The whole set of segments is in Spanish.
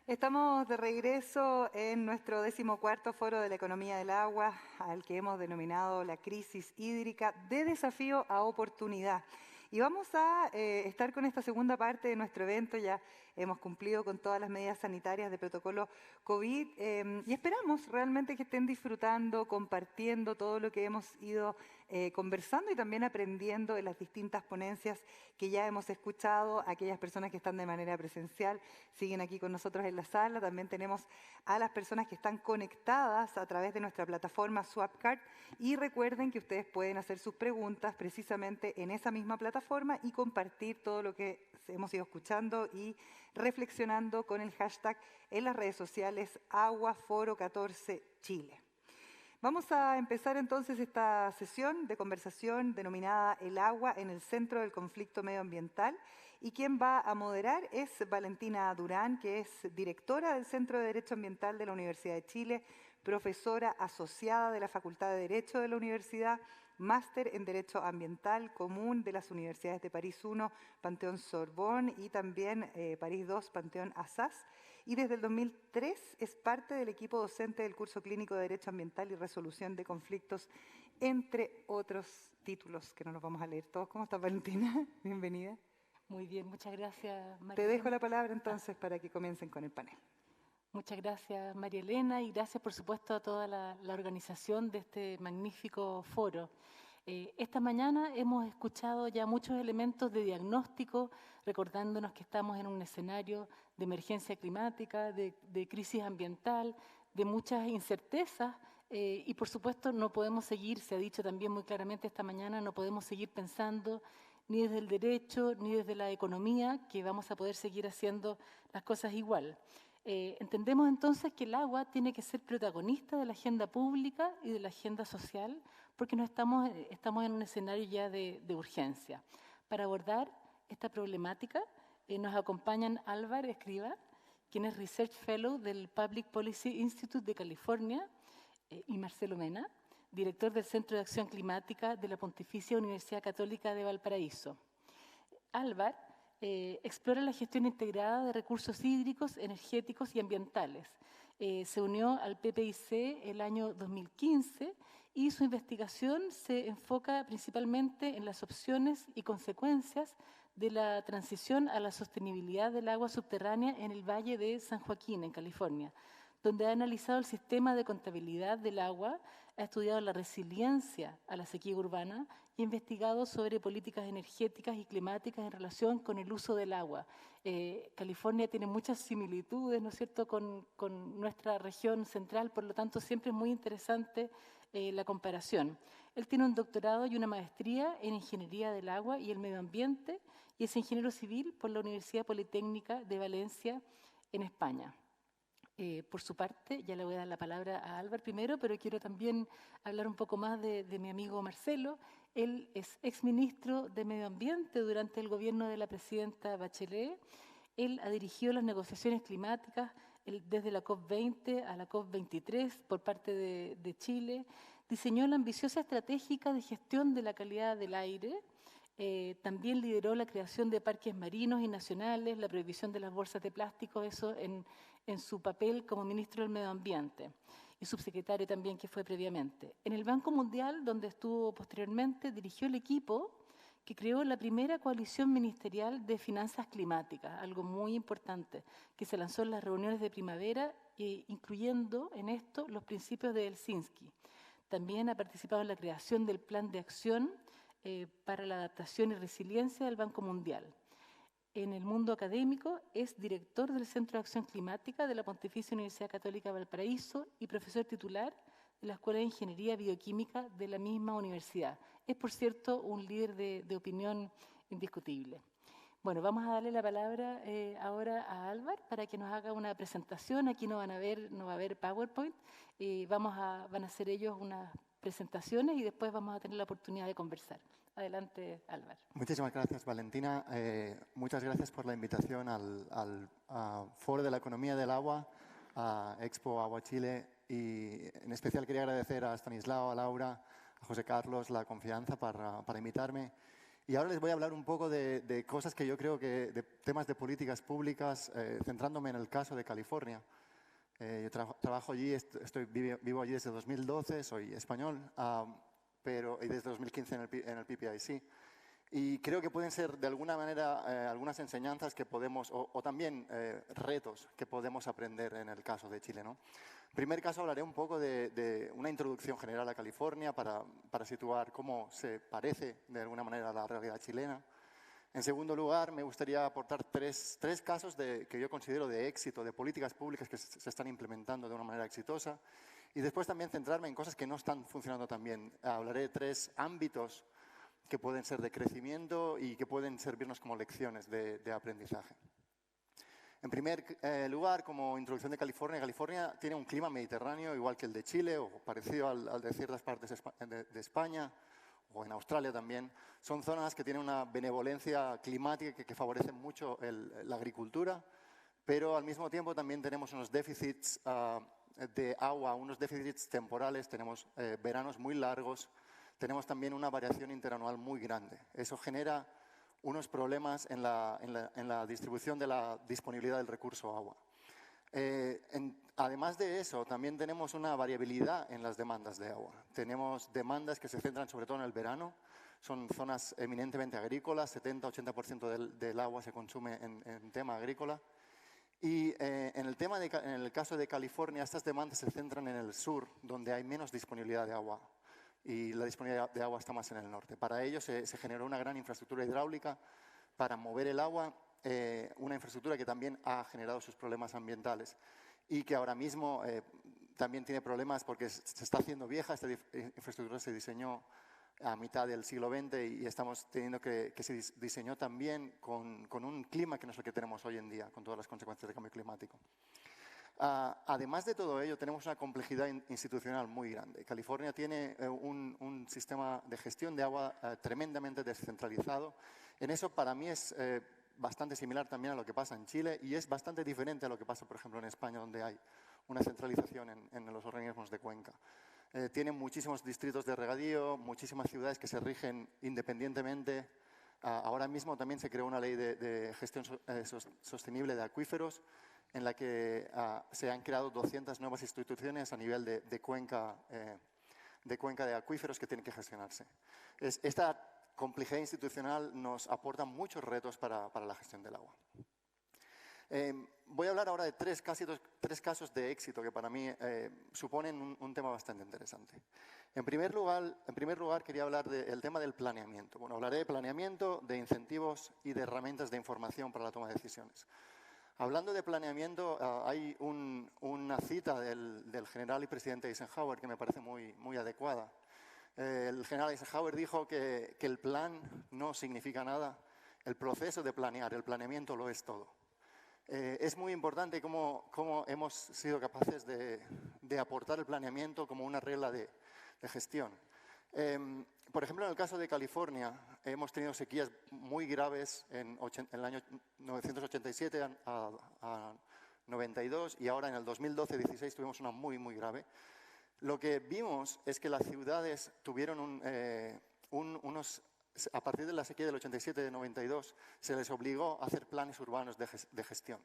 Estamos de regreso en nuestro 14º Foro de la Economía del Agua, al que hemos denominado la crisis hídrica de desafío a oportunidad. Y vamos a estar con esta segunda parte de nuestro evento. Ya hemos cumplido con todas las medidas sanitarias de protocolo COVID y esperamos realmente que estén disfrutando, compartiendo todo lo que hemos ido conversando y también aprendiendo en las distintas ponencias que ya hemos escuchado. Aquellas personas que están de manera presencial siguen aquí con nosotros en la sala. También tenemos a las personas que están conectadas a través de nuestra plataforma Swapcard, y recuerden que ustedes pueden hacer sus preguntas precisamente en esa misma plataforma y compartir todo lo que hemos ido escuchando y reflexionando con el hashtag en las redes sociales AguaForo14Chile. Vamos a empezar entonces esta sesión de conversación denominada El agua en el centro del conflicto medioambiental, y quien va a moderar es Valentina Durán, que es directora del Centro de Derecho Ambiental de la Universidad de Chile, profesora asociada de la Facultad de Derecho de la Universidad, máster en Derecho Ambiental común de las Universidades de París I, Panteón Sorbonne, y también París II, Panteón Assas. Y desde el 2003 es parte del equipo docente del curso clínico de Derecho Ambiental y Resolución de Conflictos, entre otros títulos que no los vamos a leer todos. ¿Cómo estás, Valentina? Bienvenida. Muy bien, muchas gracias, María Te dejo Elena. la palabra entonces para que comiencen con el panel. Muchas gracias, María Elena, y gracias, por supuesto, a toda la organización de este magnífico foro. Esta mañana hemos escuchado ya muchos elementos de diagnóstico, recordándonos que estamos en un escenario de emergencia climática, de crisis ambiental, de muchas incertezas, y por supuesto no podemos seguir, se ha dicho también muy claramente esta mañana, no podemos seguir pensando ni desde el derecho ni desde la economía que vamos a poder seguir haciendo las cosas igual. Entendemos entonces que el agua tiene que ser protagonista de la agenda pública y de la agenda social, porque estamos en un escenario ya de urgencia. Para abordar esta problemática nos acompañan Álvaro Escrivá, quien es Research Fellow del Public Policy Institute de California, y Marcelo Mena, director del Centro de Acción Climática de la Pontificia Universidad Católica de Valparaíso. Álvaro explora la gestión integrada de recursos hídricos, energéticos y ambientales. Se unió al PPIC el año 2015 y su investigación se enfoca principalmente en las opciones y consecuencias de la transición a la sostenibilidad del agua subterránea en el Valle de San Joaquín, en California, donde ha analizado el sistema de contabilidad del agua, ha estudiado la resiliencia a la sequía urbana y ha investigado sobre políticas energéticas y climáticas en relación con el uso del agua. California tiene muchas similitudes, ¿no es cierto?, con nuestra región central, por lo tanto siempre es muy interesante la comparación. Él tiene un doctorado y una maestría en Ingeniería del Agua y el Medio Ambiente y es ingeniero civil por la Universidad Politécnica de Valencia, en España. Por su parte, ya le voy a dar la palabra a Álvaro primero, pero quiero también hablar un poco más de mi amigo Marcelo. Él es exministro de Medio Ambiente durante el gobierno de la presidenta Bachelet. Él ha dirigido las negociaciones climáticas desde la COP20 a la COP23 por parte de Chile. Diseñó la ambiciosa estratégica de gestión de la calidad del aire. También lideró la creación de parques marinos y nacionales, la prohibición de las bolsas de plástico, eso en su papel como ministro del Medio Ambiente, y subsecretario también que fue previamente. En el Banco Mundial, donde estuvo posteriormente, dirigió el equipo que creó la primera coalición ministerial de finanzas climáticas, algo muy importante, que se lanzó en las reuniones de primavera, incluyendo en esto los principios de Helsinki. También ha participado en la creación del Plan de Acción para la Adaptación y Resiliencia del Banco Mundial. En el mundo académico es director del Centro de Acción Climática de la Pontificia Universidad Católica de Valparaíso y profesor titular de la Escuela de Ingeniería Bioquímica de la misma universidad. Es, por cierto, un líder de opinión indiscutible. Bueno, vamos a darle la palabra ahora a Álvaro para que nos haga una presentación. Aquí no va a haber PowerPoint. Van a hacer ellos unas presentaciones y después vamos a tener la oportunidad de conversar. Adelante, Álvaro. Muchísimas gracias, Valentina. Muchas gracias por la invitación al Foro de la Economía del Agua, a Expo Agua Chile, y en especial quería agradecer a Stanislao, a Laura, a José Carlos la confianza para invitarme. Y ahora les voy a hablar un poco de cosas que yo creo que, de temas de políticas públicas, centrándome en el caso de California. Yo trabajo allí, vivo allí desde 2012, soy español, y desde 2015 en el PPIC. Y creo que pueden ser de alguna manera algunas enseñanzas que podemos, o también retos que podemos aprender en el caso de Chile, ¿no? En primer caso hablaré un poco de una introducción general a California para situar cómo se parece de alguna manera a la realidad chilena. En segundo lugar, me gustaría aportar tres casos que yo considero de éxito, de políticas públicas que se están implementando de una manera exitosa. Y después también centrarme en cosas que no están funcionando tan bien. Hablaré de 3 ámbitos que pueden ser de crecimiento y que pueden servirnos como lecciones de aprendizaje. En primer lugar, como introducción de California, California tiene un clima mediterráneo igual que el de Chile o parecido al de ciertas partes de España o en Australia también. Son zonas que tienen una benevolencia climática que favorecen mucho la agricultura, pero al mismo tiempo también tenemos unos déficits de agua, unos déficits temporales, tenemos veranos muy largos, tenemos también una variación interanual muy grande. Eso genera unos problemas en la distribución de la disponibilidad del recurso agua. Además de eso, también tenemos una variabilidad en las demandas de agua. Tenemos demandas que se centran sobre todo en el verano, son zonas eminentemente agrícolas, 70-80% del agua se consume en tema agrícola. Y en el caso de California, estas demandas se centran en el sur, donde hay menos disponibilidad de agua. Y la disponibilidad de agua está más en el norte. Para ello se generó una gran infraestructura hidráulica para mover el agua, una infraestructura que también ha generado sus problemas ambientales y que ahora mismo también tiene problemas porque se está haciendo vieja. Esta infraestructura se diseñó a mitad del siglo XX y estamos teniendo que se diseñó también con un clima que no es el que tenemos hoy en día, con todas las consecuencias del cambio climático. Además de todo ello, tenemos una complejidad institucional muy grande. California tiene un sistema de gestión de agua tremendamente descentralizado. En eso, para mí, es bastante similar también a lo que pasa en Chile y es bastante diferente a lo que pasa, por ejemplo, en España, donde hay una centralización en los organismos de cuenca. Tienen muchísimos distritos de regadío, muchísimas ciudades que se rigen independientemente. Ahora mismo también se creó una ley de gestión sostenible de acuíferos, en la que se han creado 200 nuevas instituciones a nivel de cuenca de acuíferos que tienen que gestionarse. Esta complejidad institucional nos aporta muchos retos para la gestión del agua. Voy a hablar ahora de tres casos de éxito que para mí suponen un tema bastante interesante. En primer lugar quería hablar del tema del planeamiento. Bueno, hablaré de planeamiento, de incentivos y de herramientas de información para la toma de decisiones. Hablando de planeamiento, hay una cita del general y presidente Eisenhower que me parece muy adecuada. El general Eisenhower dijo que el plan no significa nada, el proceso de planear, el planeamiento lo es todo. Es muy importante cómo hemos sido capaces de aportar el planeamiento como una regla de gestión. Por ejemplo, en el caso de California, hemos tenido sequías muy graves en el año 1987 a 92 y ahora en el 2012-16 tuvimos una muy grave. Lo que vimos es que las ciudades tuvieron a partir de la sequía del 87-92 se les obligó a hacer planes urbanos de gestión.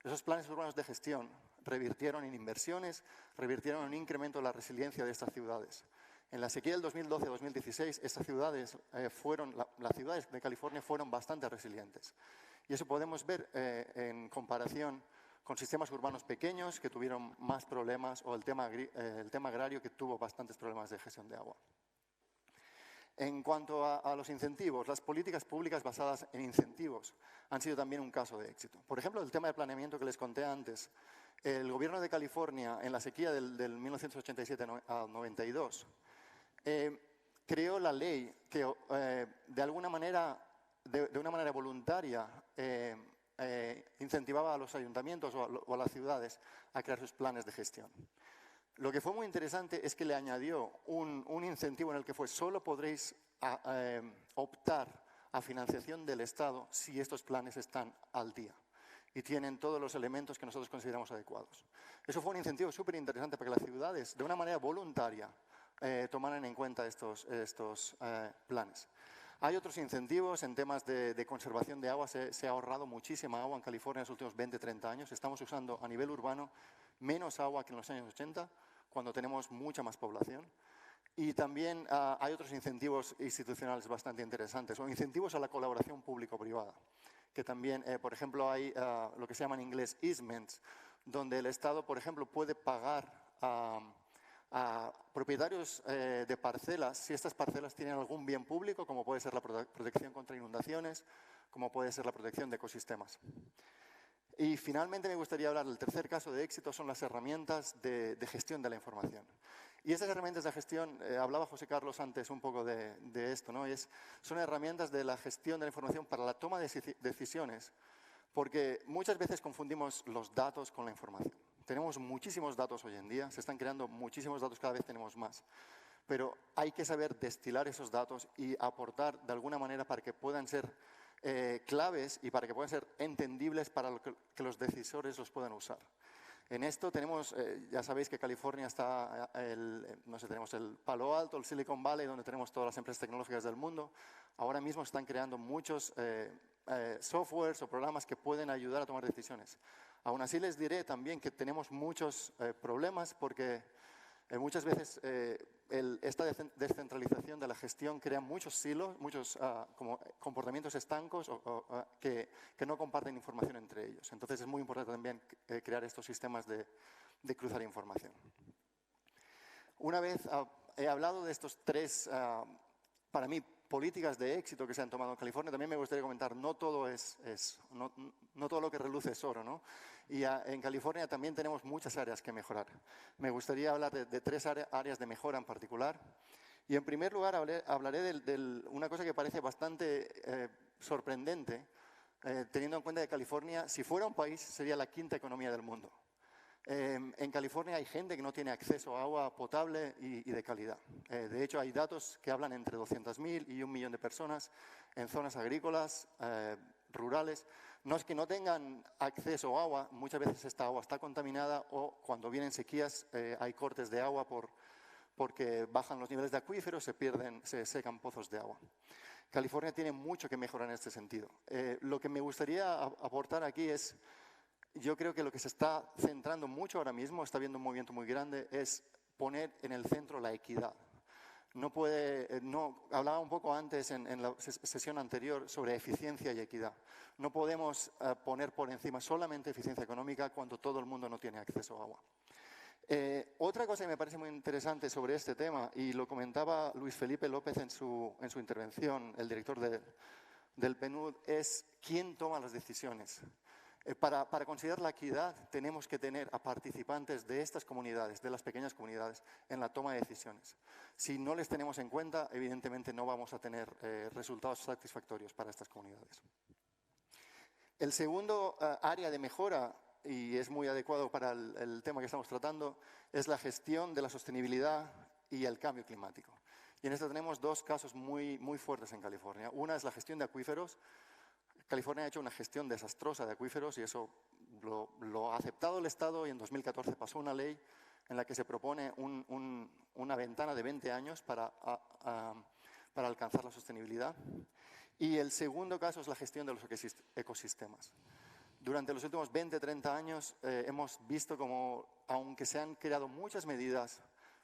Esos planes urbanos de gestión revirtieron en inversiones, revirtieron en un incremento de la resiliencia de estas ciudades. En la sequía del 2012-2016, estas ciudades las ciudades de California fueron bastante resilientes. Y eso podemos ver en comparación con sistemas urbanos pequeños que tuvieron más problemas o el tema agrario que tuvo bastantes problemas de gestión de agua. En cuanto a los incentivos, las políticas públicas basadas en incentivos han sido también un caso de éxito. Por ejemplo, el tema de planeamiento que les conté antes. El gobierno de California, en la sequía del 1987 a 92, creó la ley que de alguna manera, de una manera voluntaria, incentivaba a los ayuntamientos o a las ciudades a crear sus planes de gestión. Lo que fue muy interesante es que le añadió un incentivo en el que solo podréis optar a financiación del Estado si estos planes están al día y tienen todos los elementos que nosotros consideramos adecuados. Eso fue un incentivo súper interesante para que las ciudades, de una manera voluntaria, tomaran en cuenta estos planes. Hay otros incentivos en temas de conservación de agua. Se ha ahorrado muchísima agua en California en los últimos 20, 30 años. Estamos usando a nivel urbano menos agua que en los años 80, cuando tenemos mucha más población. Y también hay otros incentivos institucionales bastante interesantes, o incentivos a la colaboración público-privada, que también, por ejemplo, hay lo que se llama en inglés easements, donde el Estado, por ejemplo, puede pagar a propietarios de parcelas, si estas parcelas tienen algún bien público, como puede ser la protección contra inundaciones, como puede ser la protección de ecosistemas. Y finalmente me gustaría hablar del tercer caso de éxito, son las herramientas de gestión de la información. Y estas herramientas de gestión, hablaba José Carlos antes un poco de esto, ¿no? Son herramientas de la gestión de la información para la toma de decisiones, porque muchas veces confundimos los datos con la información. Tenemos muchísimos datos hoy en día, se están creando muchísimos datos, cada vez tenemos más. Pero hay que saber destilar esos datos y aportar de alguna manera para que puedan ser claves y para que puedan ser entendibles para que los decisores los puedan usar. En esto tenemos, ya sabéis que California está, tenemos el Palo Alto, el Silicon Valley, donde tenemos todas las empresas tecnológicas del mundo. Ahora mismo están creando muchos softwares o programas que pueden ayudar a tomar decisiones. Aún así les diré también que tenemos muchos problemas porque muchas veces esta descentralización de la gestión crea muchos silos, muchos como comportamientos estancos que no comparten información entre ellos. Entonces es muy importante también crear estos sistemas de cruzar información. Una vez he hablado de estos tres, para mí, políticas de éxito que se han tomado en California, también me gustaría comentar, no todo no todo lo que reluce es oro, ¿no? Y en California también tenemos muchas áreas que mejorar. Me gustaría hablar de tres áreas de mejora en particular. Y en primer lugar hablaré de una cosa que parece bastante sorprendente, teniendo en cuenta que California, si fuera un país, sería la quinta economía del mundo. En California hay gente que no tiene acceso a agua potable y de calidad. De hecho, hay datos que hablan entre 200.000 y 1 millón de personas en zonas agrícolas, rurales. No es que no tengan acceso a agua, muchas veces esta agua está contaminada o cuando vienen sequías hay cortes de agua porque bajan los niveles de acuíferos, se secan pozos de agua. California tiene mucho que mejorar en este sentido. Lo que me gustaría aportar aquí es, yo creo que lo que se está centrando mucho ahora mismo, está habiendo un movimiento muy grande, es poner en el centro la equidad. Hablaba un poco antes en la sesión anterior sobre eficiencia y equidad. No podemos poner por encima solamente eficiencia económica cuando todo el mundo no tiene acceso a agua. Otra cosa que me parece muy interesante sobre este tema, y lo comentaba Luis Felipe López en su intervención, el director del PNUD, es quién toma las decisiones. Para considerar la equidad tenemos que tener a participantes de estas comunidades, de las pequeñas comunidades, en la toma de decisiones. Si no les tenemos en cuenta, evidentemente no vamos a tener resultados satisfactorios para estas comunidades. El segundo área de mejora, y es muy adecuado para el tema que estamos tratando, es la gestión de la sostenibilidad y el cambio climático. Y en esto tenemos dos casos muy, muy fuertes en California. Una es la gestión de acuíferos. California ha hecho una gestión desastrosa de acuíferos y eso lo ha aceptado el Estado y en 2014 pasó una ley en la que se propone una ventana de 20 años para alcanzar la sostenibilidad. Y el segundo caso es la gestión de los ecosistemas. Durante los últimos 20, 30 años hemos visto como, aunque se han creado muchas medidas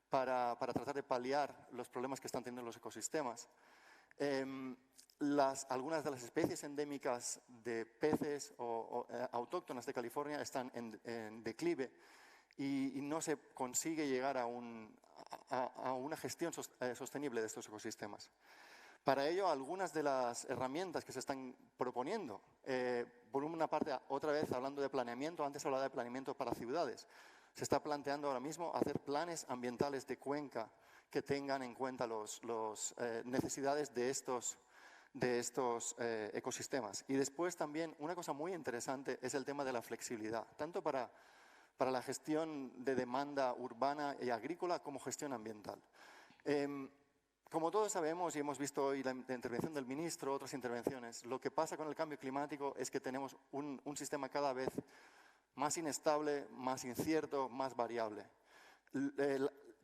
para tratar de paliar los problemas que están teniendo los ecosistemas, algunas de las especies endémicas de peces o autóctonas de California están en declive y no se consigue llegar a una gestión sostenible de estos ecosistemas. Para ello, algunas de las herramientas que se están proponiendo, por una parte, otra vez hablando de planeamiento, antes hablaba de planeamiento para ciudades, se está planteando ahora mismo hacer planes ambientales de cuenca que tengan en cuenta las necesidades de estos ecosistemas. Y después también una cosa muy interesante es el tema de la flexibilidad, tanto para la gestión de demanda urbana y agrícola como gestión ambiental. Como todos sabemos y hemos visto hoy la intervención del ministro, otras intervenciones, lo que pasa con el cambio climático es que tenemos un sistema cada vez más inestable, más incierto, más variable.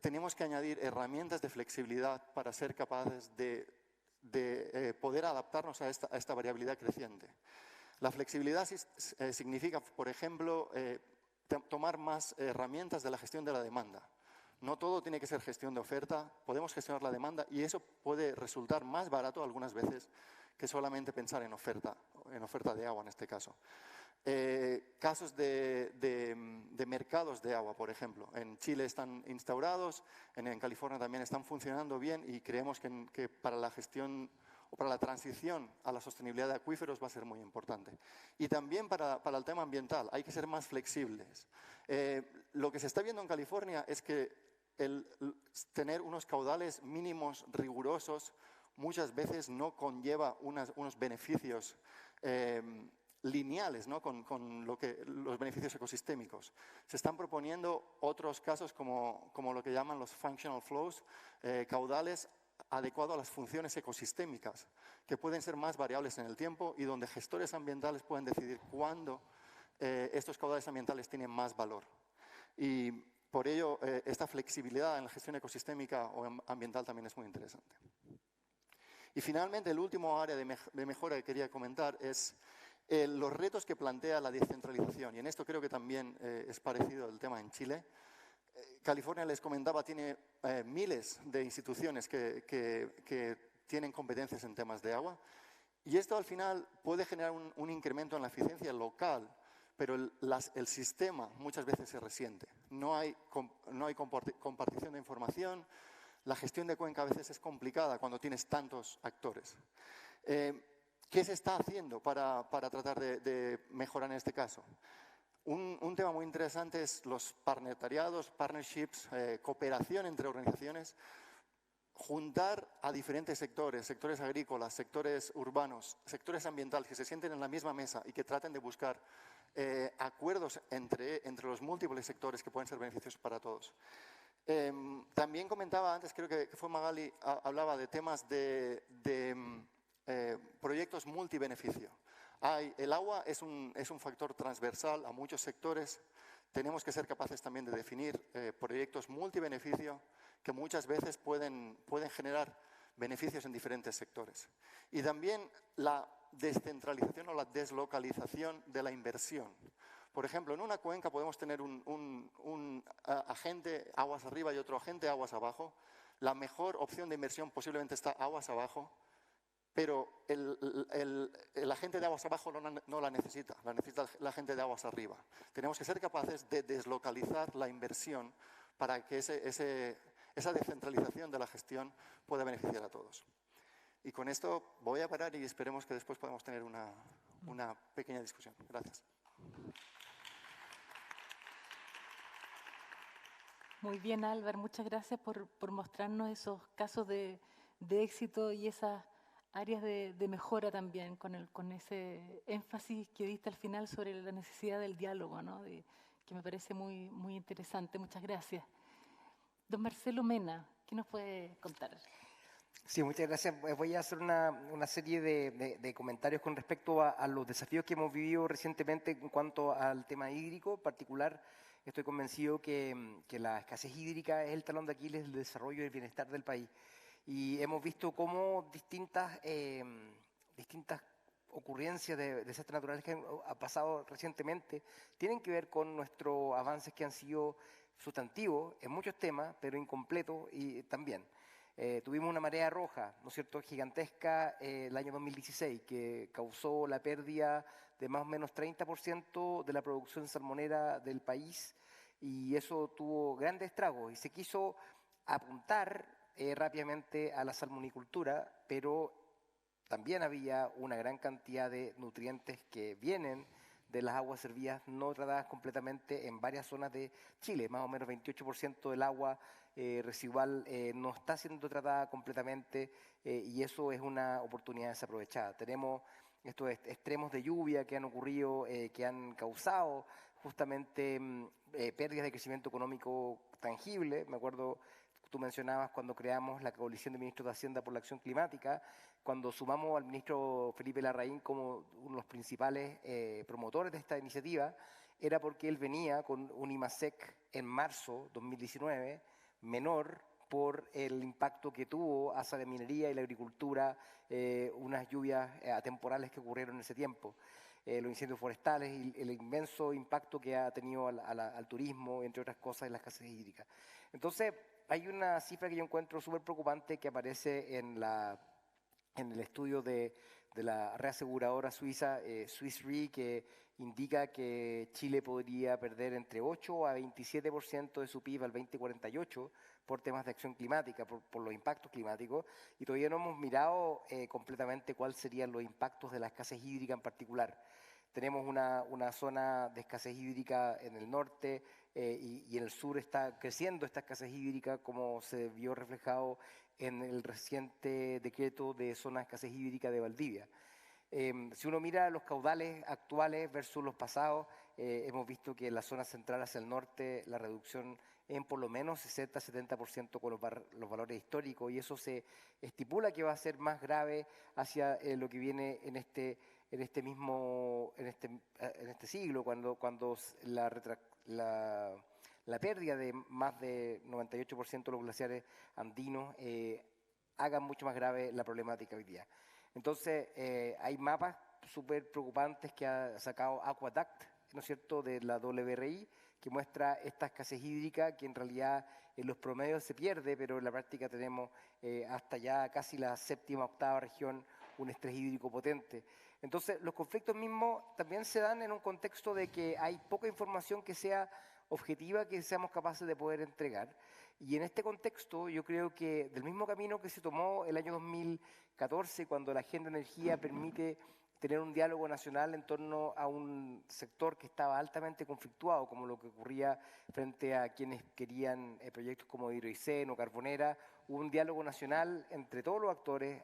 Tenemos que añadir herramientas de flexibilidad para ser capaces de poder adaptarnos a esta variabilidad creciente. La flexibilidad significa, por ejemplo, tomar más herramientas de la gestión de la demanda. No todo tiene que ser gestión de oferta, podemos gestionar la demanda y eso puede resultar más barato algunas veces que solamente pensar en oferta de agua en este caso. Casos de mercados de agua, por ejemplo. En Chile están instaurados, en California también están funcionando bien y creemos que para la gestión o para la transición a la sostenibilidad de acuíferos va a ser muy importante. Y también para el tema ambiental, hay que ser más flexibles. Lo que se está viendo en California es que tener unos caudales mínimos rigurosos muchas veces no conlleva unos beneficios lineales, ¿no? con los beneficios ecosistémicos. Se están proponiendo otros casos como lo que llaman los functional flows, caudales adecuados a las funciones ecosistémicas, que pueden ser más variables en el tiempo y donde gestores ambientales pueden decidir cuándo estos caudales ambientales tienen más valor. Y por ello, esta flexibilidad en la gestión ecosistémica o ambiental también es muy interesante. Y finalmente, el último área de mejora que quería comentar es los retos que plantea la descentralización. Y en esto creo que también es parecido al tema en Chile. California, les comentaba, tiene miles de instituciones que tienen competencias en temas de agua. Y esto al final puede generar un incremento en la eficiencia local, pero el sistema muchas veces se resiente. No hay compartición de información, la gestión de cuenca a veces es complicada cuando tienes tantos actores. ¿Qué se está haciendo para tratar de mejorar en este caso? Un tema muy interesante es los partneriados, partnerships, cooperación entre organizaciones, juntar a diferentes sectores agrícolas, sectores urbanos, sectores ambientales, que se sienten en la misma mesa y que traten de buscar acuerdos entre los múltiples sectores que pueden ser beneficiosos para todos. También comentaba antes, creo que fue Magali, hablaba de temas de proyectos multibeneficio. El agua es un factor transversal a muchos sectores. Tenemos que ser capaces también de definir proyectos multibeneficio que muchas veces pueden generar beneficios en diferentes sectores. Y también la descentralización o la deslocalización de la inversión. Por ejemplo, en una cuenca podemos tener un agente aguas arriba y otro agente aguas abajo. La mejor opción de inversión posiblemente está aguas abajo, pero el agente de aguas abajo no la necesita la gente de aguas arriba. Tenemos que ser capaces de deslocalizar la inversión para que esa descentralización de la gestión pueda beneficiar a todos. Y con esto voy a parar y esperemos que después podamos tener una pequeña discusión. Gracias. Muy bien, Álvaro, muchas gracias por mostrarnos esos casos de éxito y esas áreas de mejora también, con ese énfasis que diste al final sobre la necesidad del diálogo, ¿no? Que me parece muy, muy interesante. Muchas gracias. Don Marcelo Mena, ¿qué nos puede contar? Sí, muchas gracias. Voy a hacer una serie de comentarios con respecto a los desafíos que hemos vivido recientemente en cuanto al tema hídrico. En particular, estoy convencido que la escasez hídrica es el talón de Aquiles del desarrollo y el bienestar del país. Y hemos visto cómo distintas ocurrencias de desastres naturales que han pasado recientemente tienen que ver con nuestros avances que han sido sustantivos en muchos temas, pero incompletos y también. Tuvimos una marea roja, ¿no es cierto?, gigantesca el año 2016, que causó la pérdida de más o menos 30% de la producción salmonera del país, y eso tuvo grandes estragos y se quiso apuntar rápidamente a la salmonicultura, pero también había una gran cantidad de nutrientes que vienen de las aguas servidas no tratadas completamente en varias zonas de Chile. Más o menos 28% del agua residual no está siendo tratada completamente y eso es una oportunidad desaprovechada. Tenemos estos extremos de lluvia que han ocurrido, que han causado justamente pérdidas de crecimiento económico tangible. Me acuerdo, tú mencionabas cuando creamos la coalición de ministros de Hacienda por la Acción Climática, cuando sumamos al ministro Felipe Larraín como uno de los principales promotores de esta iniciativa, era porque él venía con un IMASEC en marzo 2019 menor por el impacto que tuvo hacia la minería y la agricultura, unas lluvias atemporales que ocurrieron en ese tiempo, los incendios forestales y el inmenso impacto que ha tenido al turismo, entre otras cosas, en la escasez hídrica. Entonces, hay una cifra que yo encuentro súper preocupante que aparece en el estudio de la reaseguradora suiza, Swiss Re, que indica que Chile podría perder entre 8 a 27% de su PIB al 2048 por temas de acción climática, por los impactos climáticos, y todavía no hemos mirado completamente cuáles serían los impactos de la escasez hídrica en particular. Tenemos una zona de escasez hídrica en el norte y en el sur está creciendo esta escasez hídrica, como se vio reflejado en el reciente decreto de zona de escasez hídrica de Valdivia. Si uno mira los caudales actuales versus los pasados, hemos visto que en la zona central hacia el norte la reducción en por lo menos 60-70% con los valores históricos, y eso se estipula que va a ser más grave hacia lo que viene en este siglo, cuando la pérdida de más de 98% de los glaciares andinos haga mucho más grave la problemática hoy día. Entonces, hay mapas súper preocupantes que ha sacado Aquadact, ¿no es cierto?, de la WRI, que muestra esta escasez hídrica que en realidad en los promedios se pierde, pero en la práctica tenemos hasta ya casi la séptima, octava región un estrés hídrico potente. Entonces, los conflictos mismos también se dan en un contexto de que hay poca información que sea objetiva, que seamos capaces de poder entregar. Y en este contexto, yo creo que del mismo camino que se tomó el año 2014, cuando la Agenda de Energía permite tener un diálogo nacional en torno a un sector que estaba altamente conflictuado, como lo que ocurría frente a quienes querían proyectos como Hidroicén o Carbonera, hubo un diálogo nacional entre todos los actores,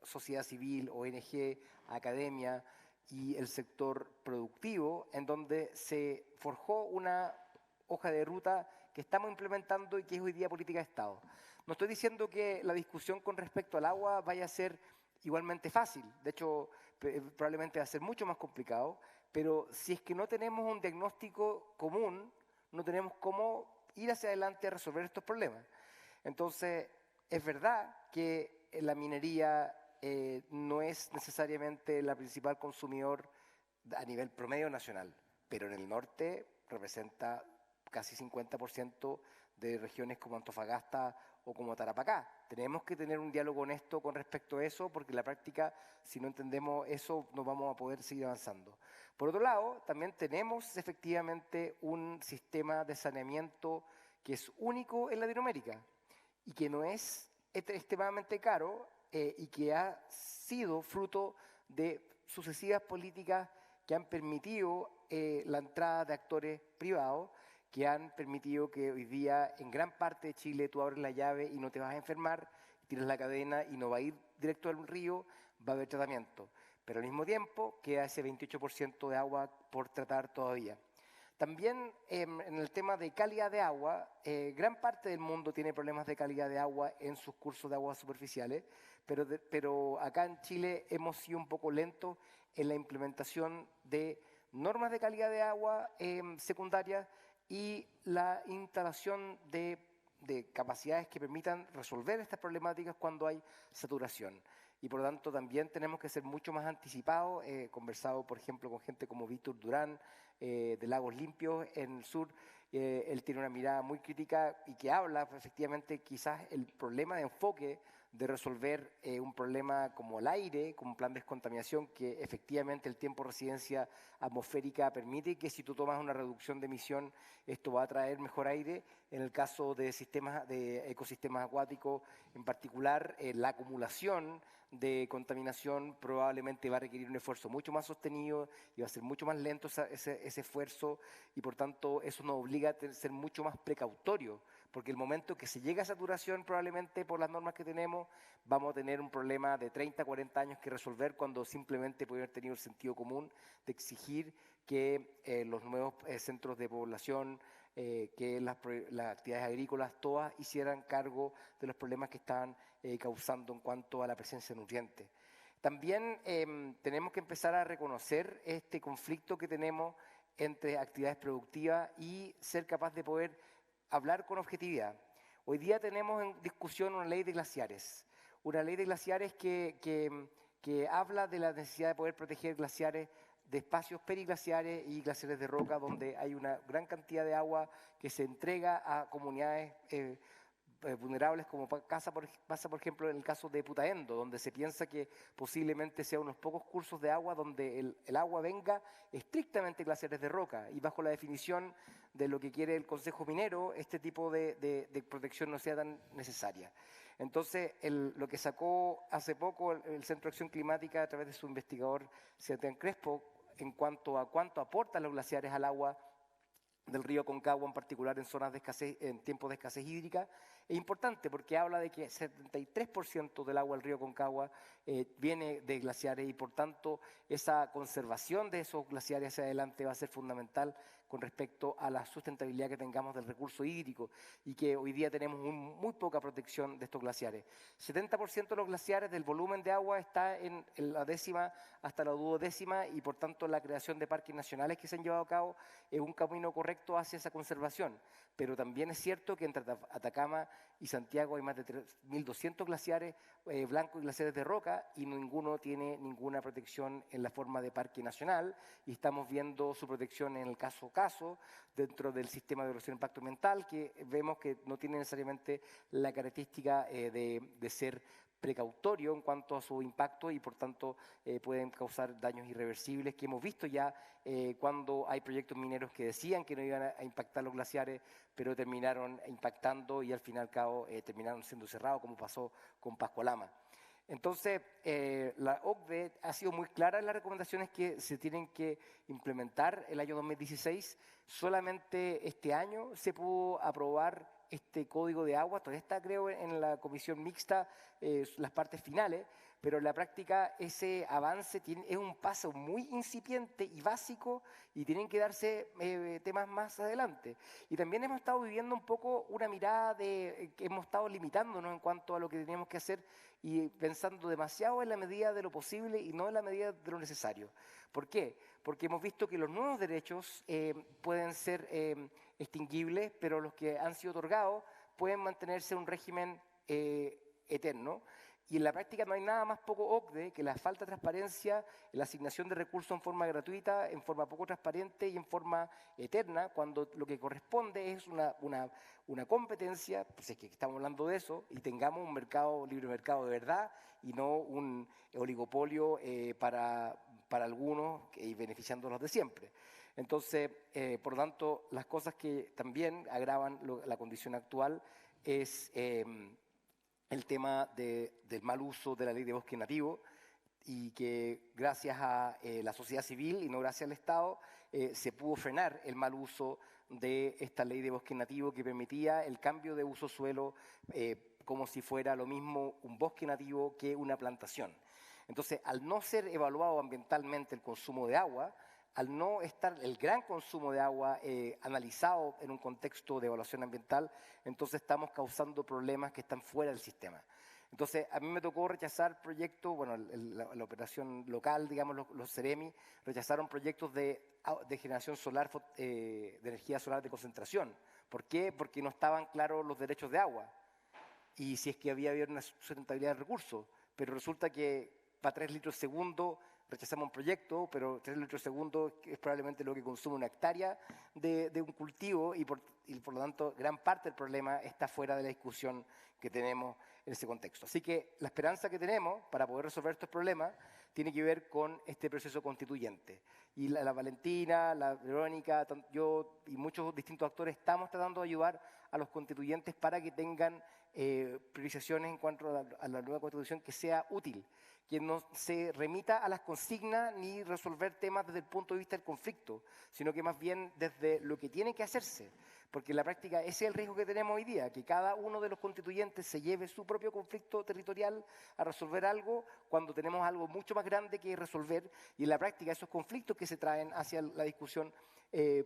sociedad civil, ONG, academia y el sector productivo, en donde se forjó una hoja de ruta que estamos implementando y que es hoy día política de Estado. No estoy diciendo que la discusión con respecto al agua vaya a ser igualmente fácil, de hecho probablemente va a ser mucho más complicado, pero si es que no tenemos un diagnóstico común, no tenemos cómo ir hacia adelante a resolver estos problemas. Entonces, es verdad que la minería no es necesariamente la principal consumidor a nivel promedio nacional, pero en el norte representa casi 50% de regiones como Antofagasta o como Tarapacá. Tenemos que tener un diálogo honesto con respecto a eso, porque en la práctica, si no entendemos eso, no vamos a poder seguir avanzando. Por otro lado, también tenemos efectivamente un sistema de saneamiento que es único en Latinoamérica y que no es extremadamente caro y que ha sido fruto de sucesivas políticas que han permitido la entrada de actores privados, que han permitido que hoy día en gran parte de Chile tú abres la llave y no te vas a enfermar, tiras la cadena y no va a ir directo al río, va a haber tratamiento. Pero al mismo tiempo queda ese 28% de agua por tratar todavía. También en el tema de calidad de agua, gran parte del mundo tiene problemas de calidad de agua en sus cursos de aguas superficiales, pero acá en Chile hemos sido un poco lentos en la implementación de normas de calidad de agua secundarias y la instalación de capacidades que permitan resolver estas problemáticas cuando hay saturación. Y por lo tanto también tenemos que ser mucho más anticipados. He conversado, por ejemplo, con gente como Víctor Durán, de Lagos Limpios en el sur. Él tiene una mirada muy crítica y que habla efectivamente quizás el problema de enfoque de resolver un problema como el aire, como un plan de descontaminación, que efectivamente el tiempo de residencia atmosférica permite que si tú tomas una reducción de emisión, esto va a traer mejor aire. En el caso de ecosistemas acuáticos, en particular, la acumulación de contaminación probablemente va a requerir un esfuerzo mucho más sostenido y va a ser mucho más lento ese esfuerzo, y por tanto eso nos obliga a ser mucho más precautorios, porque el momento que se llega a saturación, probablemente por las normas que tenemos, vamos a tener un problema de 30, 40 años que resolver, cuando simplemente puede haber tenido el sentido común de exigir que los nuevos centros de población, que las actividades agrícolas, todas hicieran cargo de los problemas que estaban causando en cuanto a la presencia de nutrientes. También tenemos que empezar a reconocer este conflicto que tenemos entre actividades productivas y ser capaz de poder hablar con objetividad. Hoy día tenemos en discusión una ley de glaciares. Una ley de glaciares que habla de la necesidad de poder proteger glaciares de espacios periglaciares y glaciares de roca, donde hay una gran cantidad de agua que se entrega a comunidades vulnerables, como pasa por ejemplo en el caso de Putaendo, donde se piensa que posiblemente sea unos pocos cursos de agua donde el agua venga estrictamente glaciares de roca, y bajo la definición de lo que quiere el Consejo Minero, este tipo de protección no sea tan necesaria. Entonces, lo que sacó hace poco el Centro de Acción Climática a través de su investigador Sebastián Crespo, en cuanto a cuánto aportan los glaciares al agua del río Concagua, en particular en zonas de escasez, en tiempos de escasez hídrica, es importante porque habla de que 73% del agua del río Concagua viene de glaciares, y por tanto esa conservación de esos glaciares hacia adelante va a ser fundamental con respecto a la sustentabilidad que tengamos del recurso hídrico, y que hoy día tenemos muy poca protección de estos glaciares. 70% de los glaciares del volumen de agua está en la décima hasta la duodécima, y por tanto la creación de parques nacionales que se han llevado a cabo es un camino correcto hacia esa conservación. Pero también es cierto que entre Atacama y Santiago hay más de 3.200 glaciares blancos y glaciares de roca, y ninguno tiene ninguna protección en la forma de parque nacional, y estamos viendo su protección en el caso dentro del sistema de evaluación de impacto ambiental, que vemos que no tiene necesariamente la característica de ser precautorio en cuanto a su impacto, y por tanto pueden causar daños irreversibles que hemos visto ya cuando hay proyectos mineros que decían que no iban a impactar los glaciares, pero terminaron impactando y al fin y al cabo terminaron siendo cerrados, como pasó con Pascualama. Entonces, la OCDE ha sido muy clara en las recomendaciones que se tienen que implementar el año 2016. Solamente este año se pudo aprobar este código de agua, todavía está creo en la comisión mixta las partes finales, pero en la práctica ese avance es un paso muy incipiente y básico, y tienen que darse temas más adelante. Y también hemos estado viviendo un poco una mirada que hemos estado limitándonos en cuanto a lo que teníamos que hacer, y pensando demasiado en la medida de lo posible y no en la medida de lo necesario. ¿Por qué? Porque hemos visto que los nuevos derechos pueden ser extinguibles, pero los que han sido otorgados pueden mantenerse en un régimen eterno. Y en la práctica no hay nada más poco OCDE que la falta de transparencia en la asignación de recursos en forma gratuita, en forma poco transparente y en forma eterna, cuando lo que corresponde es una competencia, pues es que estamos hablando de eso, y tengamos un mercado, libre mercado de verdad, y no un oligopolio para algunos y beneficiando a los de siempre. Entonces, por lo tanto, las cosas que también agravan la condición actual es el tema del mal uso de la ley de bosque nativo, y que gracias a la sociedad civil y no gracias al Estado se pudo frenar el mal uso de esta ley de bosque nativo, que permitía el cambio de uso suelo como si fuera lo mismo un bosque nativo que una plantación. Entonces, al no ser evaluado ambientalmente el consumo de agua, al no estar el gran consumo de agua analizado en un contexto de evaluación ambiental, entonces estamos causando problemas que están fuera del sistema. Entonces, a mí me tocó rechazar proyectos, bueno, la operación local, digamos, los CEREMI, rechazaron proyectos de generación solar, de energía solar de concentración. ¿Por qué? Porque no estaban claros los derechos de agua, y si es que había una sustentabilidad de recursos, pero resulta que para 3 litros segundo rechazamos un proyecto, pero 3 litros segundo es probablemente lo que consume una hectárea de un cultivo, y por lo tanto gran parte del problema está fuera de la discusión que tenemos en ese contexto. Así que la esperanza que tenemos para poder resolver estos problemas tiene que ver con este proceso constituyente. Y la Valentina, la Verónica, yo y muchos distintos actores estamos tratando de ayudar a los constituyentes para que tengan priorizaciones en cuanto a la nueva constitución que sea útil, que no se remita a las consignas ni resolver temas desde el punto de vista del conflicto, sino que más bien desde lo que tiene que hacerse. Porque en la práctica ese es el riesgo que tenemos hoy día, que cada uno de los constituyentes se lleve su propio conflicto territorial a resolver algo, cuando tenemos algo mucho más grande que resolver, y en la práctica esos conflictos que se traen hacia la discusión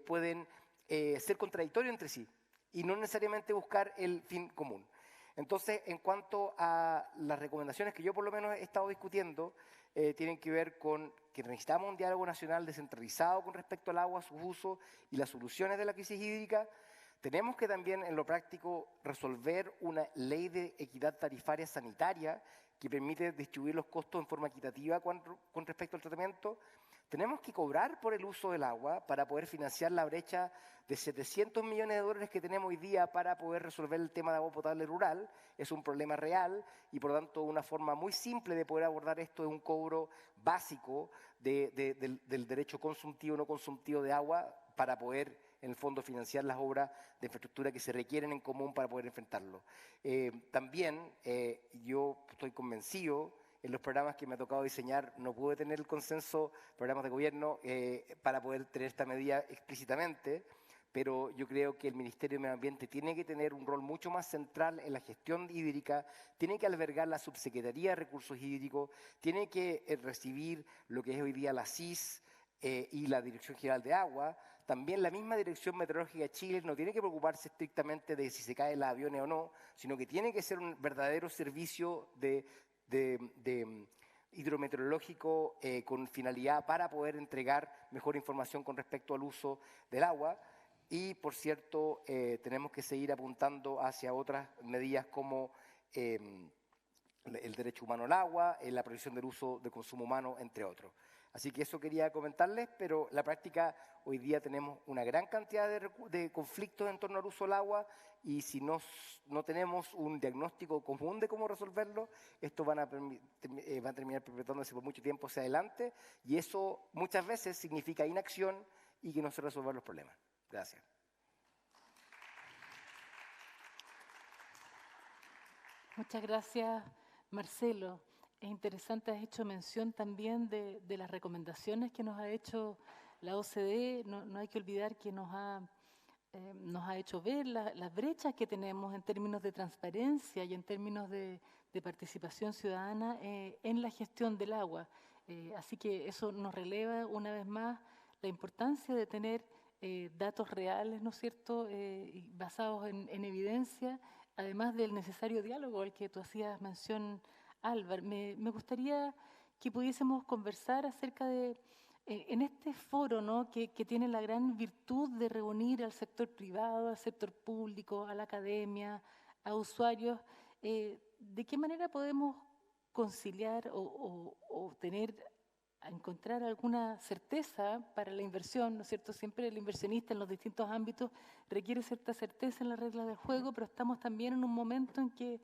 pueden ser contradictorios entre sí y no necesariamente buscar el fin común. Entonces, en cuanto a las recomendaciones que yo por lo menos he estado discutiendo, tienen que ver con que necesitamos un diálogo nacional descentralizado con respecto al agua, sus usos y las soluciones de la crisis hídrica. Tenemos que también en lo práctico resolver una ley de equidad tarifaria sanitaria que permite distribuir los costos en forma equitativa con respecto al tratamiento. Tenemos que cobrar por el uso del agua para poder financiar la brecha de 700 millones de dólares que tenemos hoy día para poder resolver el tema de agua potable rural. Es un problema real y por lo tanto una forma muy simple de poder abordar esto es un cobro básico del derecho consultivo o no consultivo de agua para poder en el fondo financiar las obras de infraestructura que se requieren en común para poder enfrentarlo. También yo estoy convencido, en los programas que me ha tocado diseñar no pude tener el consenso, programas de gobierno, para poder tener esta medida explícitamente, pero yo creo que el Ministerio de Medio Ambiente tiene que tener un rol mucho más central en la gestión hídrica, tiene que albergar la Subsecretaría de Recursos Hídricos, tiene que recibir lo que es hoy día la CIS y la Dirección General de Agua. También la misma Dirección Meteorológica de Chile no tiene que preocuparse estrictamente de si se caen los aviones o no, sino que tiene que ser un verdadero servicio de hidrometeorológico con finalidad para poder entregar mejor información con respecto al uso del agua. Y, por cierto, tenemos que seguir apuntando hacia otras medidas como el derecho humano al agua, la prohibición del uso de consumo humano, entre otros. Así que eso quería comentarles, pero en la práctica hoy día tenemos una gran cantidad de conflictos en torno al uso del agua y si no tenemos un diagnóstico común de cómo resolverlo, esto va a terminar perpetuándose por mucho tiempo hacia adelante y eso muchas veces significa inacción y que no se resuelvan los problemas. Gracias. Muchas gracias, Marcelo. Es interesante, has hecho mención también de las recomendaciones que nos ha hecho la OCDE. No hay que olvidar que nos ha hecho ver las brechas que tenemos en términos de transparencia y en términos de participación ciudadana en la gestión del agua. Así que eso nos releva una vez más la importancia de tener datos reales, ¿no es cierto?, basados en evidencia, además del necesario diálogo al que tú hacías mención, Álvaro. Me gustaría que pudiésemos conversar acerca de, en este foro, ¿no?, que tiene la gran virtud de reunir al sector privado, al sector público, a la academia, a usuarios, ¿de qué manera podemos conciliar o encontrar alguna certeza para la inversión, ¿no es cierto? Siempre el inversionista en los distintos ámbitos requiere cierta certeza en las reglas del juego, pero estamos también en un momento en que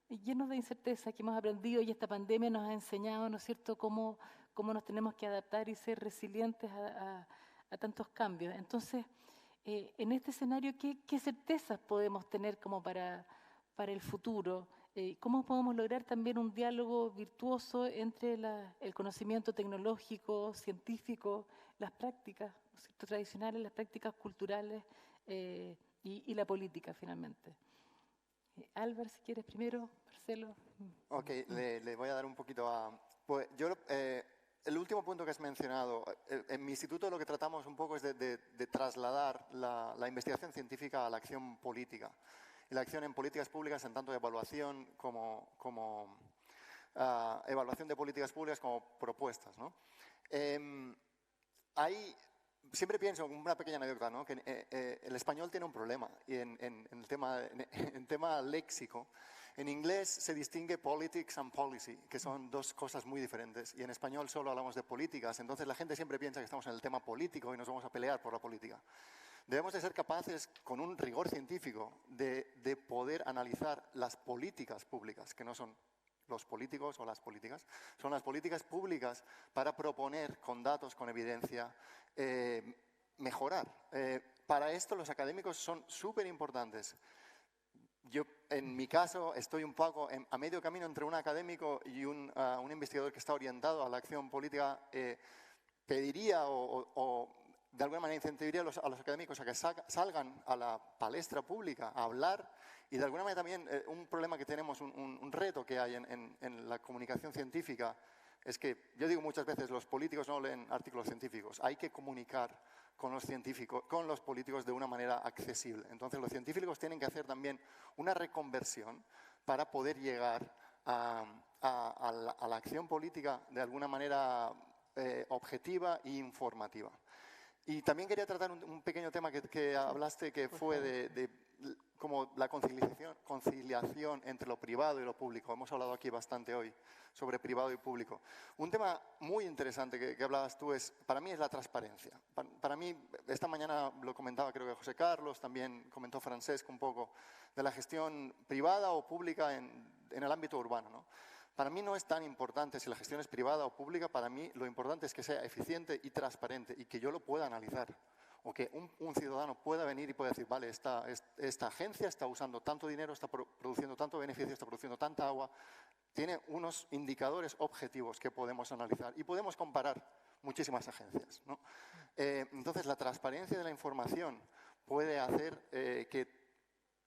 llenos de incerteza que hemos aprendido y esta pandemia nos ha enseñado, ¿no es cierto?, cómo nos tenemos que adaptar y ser resilientes a tantos cambios. Entonces, en este escenario, ¿qué certezas podemos tener como para el futuro? ¿Cómo podemos lograr también un diálogo virtuoso entre el conocimiento tecnológico, científico, las prácticas, ¿no es cierto?, tradicionales, las prácticas culturales y la política, finalmente? Álvaro, si quieres primero, Marcelo. Ok, le voy a dar un poquito a... Pues yo, el último punto que has mencionado, en mi instituto lo que tratamos un poco es de trasladar la investigación científica a la acción política. Y la acción en políticas públicas en tanto de evaluación como evaluación de políticas públicas como propuestas, ¿no? Siempre pienso, una pequeña anécdota, ¿no?, que el español tiene un problema y en tema léxico. En inglés se distingue politics and policy, que son dos cosas muy diferentes, y en español solo hablamos de políticas, entonces la gente siempre piensa que estamos en el tema político y nos vamos a pelear por la política. Debemos de ser capaces, con un rigor científico, de poder analizar las políticas públicas, que no son los políticos o las políticas, son las políticas públicas para proponer con datos, con evidencia, mejorar. Para esto los académicos son súper importantes. Yo, en mi caso, estoy un poco a medio camino entre un académico y un investigador que está orientado a la acción política. Pediría o de alguna manera incentivaría a los académicos a que salgan a la palestra pública a hablar y de alguna manera también un problema que tenemos, un reto que hay en la comunicación científica es que, yo digo muchas veces, los políticos no leen artículos científicos, hay que comunicar con los científicos, con los políticos de una manera accesible. Entonces los científicos tienen que hacer también una reconversión para poder llegar a la acción política de alguna manera objetiva e informativa. Y también quería tratar un pequeño tema que hablaste, que fue de como la conciliación entre lo privado y lo público. Hemos hablado aquí bastante hoy sobre privado y público. Un tema muy interesante que hablabas tú para mí es la transparencia. Para mí, esta mañana lo comentaba creo que José Carlos, también comentó Francesc un poco, de la gestión privada o pública en el ámbito urbano, ¿no? Para mí no es tan importante si la gestión es privada o pública, para mí lo importante es que sea eficiente y transparente y que yo lo pueda analizar. O que un ciudadano pueda venir y pueda decir, vale, esta agencia está usando tanto dinero, está produciendo tanto beneficio, está produciendo tanta agua, tiene unos indicadores objetivos que podemos analizar y podemos comparar muchísimas agencias, ¿no? Entonces, la transparencia de la información puede hacer que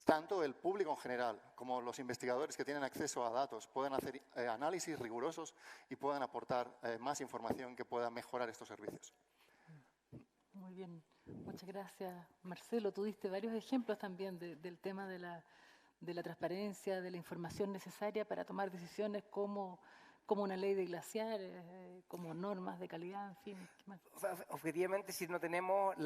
tanto el público en general como los investigadores que tienen acceso a datos puedan hacer análisis rigurosos y puedan aportar más información que pueda mejorar estos servicios. Muy bien, muchas gracias, Marcelo. Tú diste varios ejemplos también del tema de la transparencia, de la información necesaria para tomar decisiones como una ley de glaciares, como normas de calidad, en fin. ¿Qué más? Objetivamente, si no tenemos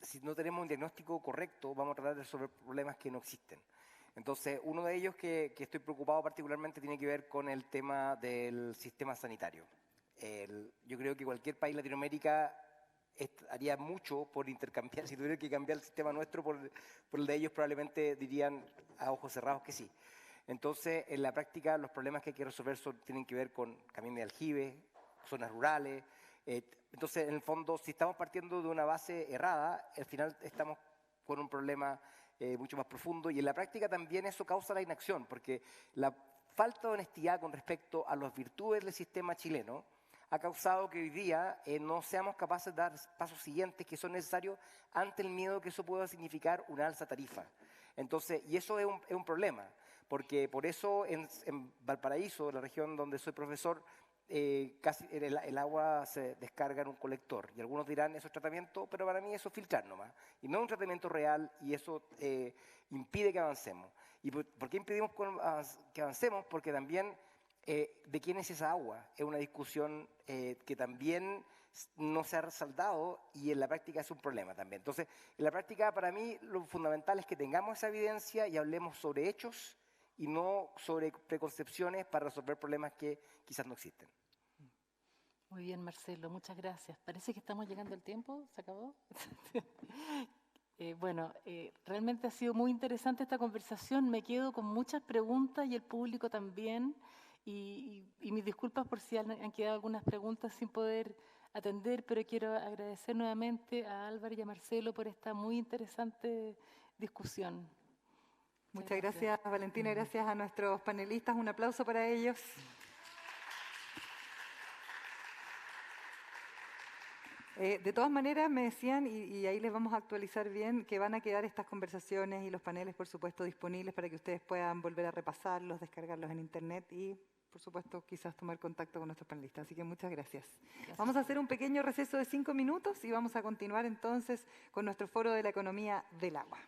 si no tenemos un diagnóstico correcto, vamos a tratar de resolver problemas que no existen. Entonces, uno de ellos que estoy preocupado particularmente tiene que ver con el tema del sistema sanitario. Yo creo que cualquier país de Latinoamérica haría mucho por intercambiar. Si tuviera que cambiar el sistema nuestro por el de ellos, probablemente dirían a ojos cerrados que sí. Entonces, en la práctica, los problemas que hay que resolver tienen que ver con caminos de aljibe, zonas rurales. Entonces, en el fondo, si estamos partiendo de una base errada, al final estamos con un problema mucho más profundo, y en la práctica también eso causa la inacción, porque la falta de honestidad con respecto a las virtudes del sistema chileno ha causado que hoy día no seamos capaces de dar pasos siguientes que son necesarios ante el miedo que eso pueda significar una alza tarifa. Entonces, y eso es un problema, porque por eso en Valparaíso, la región donde soy profesor, casi el agua se descarga en un colector, y algunos dirán eso es tratamiento, pero para mí eso es filtrar nomás, y no es un tratamiento real, y eso impide que avancemos. ¿Y por qué impedimos que avancemos? Porque también de quién es esa agua es una discusión que también no se ha resaltado, y en la práctica es un problema también. Entonces, en la práctica para mí lo fundamental es que tengamos esa evidencia y hablemos sobre hechos y no sobre preconcepciones para resolver problemas que quizás no existen. Muy bien, Marcelo, muchas gracias. Parece que estamos llegando al tiempo, ¿se acabó? Realmente ha sido muy interesante esta conversación. Me quedo con muchas preguntas y el público también. Y mis disculpas por si han quedado algunas preguntas sin poder atender, pero quiero agradecer nuevamente a Álvaro y a Marcelo por esta muy interesante discusión. Muchas gracias, Valentina, gracias a nuestros panelistas. Un aplauso para ellos. De todas maneras, me decían, y ahí les vamos a actualizar bien, que van a quedar estas conversaciones y los paneles, por supuesto, disponibles para que ustedes puedan volver a repasarlos, descargarlos en internet y, por supuesto, quizás tomar contacto con nuestros panelistas. Así que muchas gracias. Vamos a hacer un pequeño receso de 5 minutos y vamos a continuar entonces con nuestro foro de la economía del agua.